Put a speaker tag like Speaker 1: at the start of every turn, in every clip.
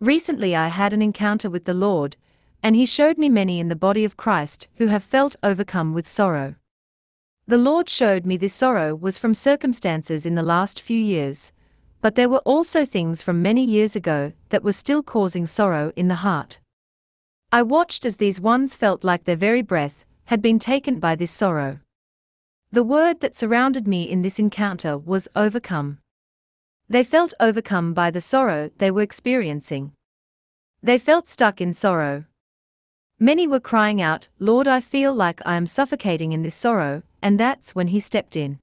Speaker 1: Recently I had an encounter with the Lord, and He showed me many in the body of Christ who have felt overcome with sorrow. The Lord showed me this sorrow was from circumstances in the last few years, but there were also things from many years ago that were still causing sorrow in the heart. I watched as these ones felt like their very breath had been taken by this sorrow. The word that surrounded me in this encounter was overcome. They felt overcome by the sorrow they were experiencing. They felt stuck in sorrow. Many were crying out, "Lord, I feel like I am suffocating in this sorrow," and that's when He stepped in.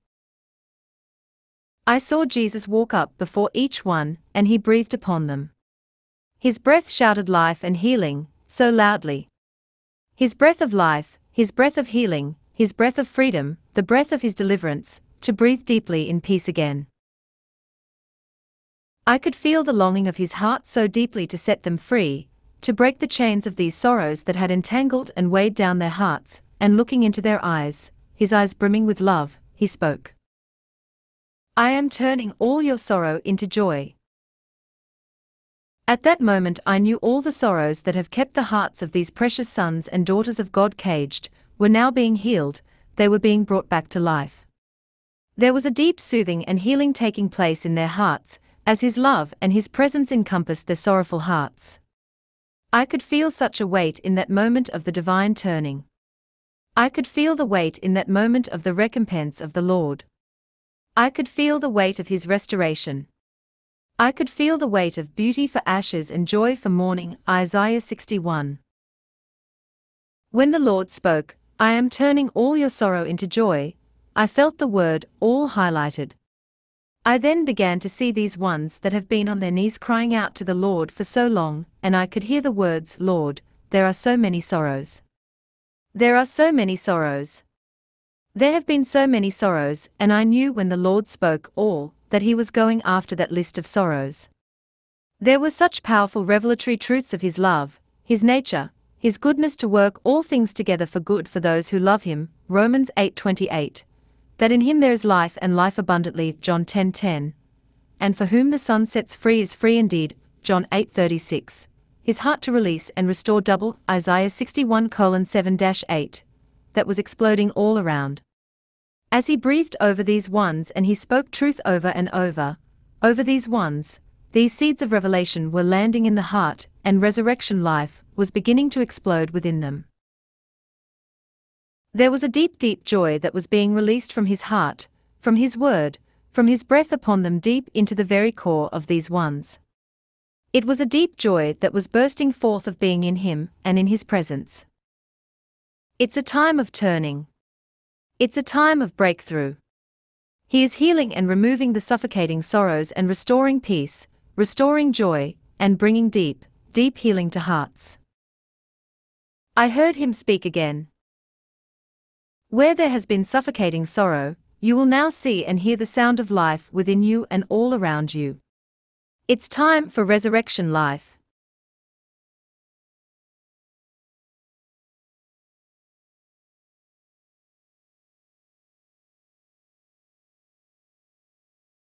Speaker 1: I saw Jesus walk up before each one, and He breathed upon them. His breath shouted life and healing, so loudly. His breath of life, His breath of healing, His breath of freedom, the breath of His deliverance, to breathe deeply in peace again. I could feel the longing of His heart so deeply to set them free, to break the chains of these sorrows that had entangled and weighed down their hearts, and looking into their eyes, His eyes brimming with love, He spoke. "I am turning all your sorrow into joy." At that moment I knew all the sorrows that have kept the hearts of these precious sons and daughters of God caged, were now being healed, they were being brought back to life. There was a deep soothing and healing taking place in their hearts, as His love and His presence encompassed their sorrowful hearts. I could feel such a weight in that moment of the divine turning. I could feel the weight in that moment of the recompense of the Lord. I could feel the weight of His restoration. I could feel the weight of beauty for ashes and joy for mourning. Isaiah 61. When the Lord spoke, "I am turning all your sorrow into joy," I felt the word all highlighted. I then began to see these ones that have been on their knees crying out to the Lord for so long, and I could hear the words, "Lord, there are so many sorrows. There are so many sorrows. There have been so many sorrows," and I knew when the Lord spoke all, that He was going after that list of sorrows. There were such powerful revelatory truths of His love, His nature, His goodness to work all things together for good for those who love Him, Romans 8:28. That in Him there is life and life abundantly, John 10:10, and for whom the Son sets free is free indeed, John 8:36, His heart to release and restore double, Isaiah 61:7-8, that was exploding all around. As He breathed over these ones and He spoke truth over and over these ones, these seeds of revelation were landing in the heart, and resurrection life was beginning to explode within them. There was a deep, deep joy that was being released from His heart, from His word, from His breath upon them deep into the very core of these ones. It was a deep joy that was bursting forth of being in Him and in His presence. It's a time of turning. It's a time of breakthrough. He is healing and removing the suffocating sorrows and restoring peace, restoring joy, and bringing deep, deep healing to hearts. I heard Him speak again. Where there has been suffocating sorrow, you will now see and hear the sound of life within you and all around you. It's time for resurrection life.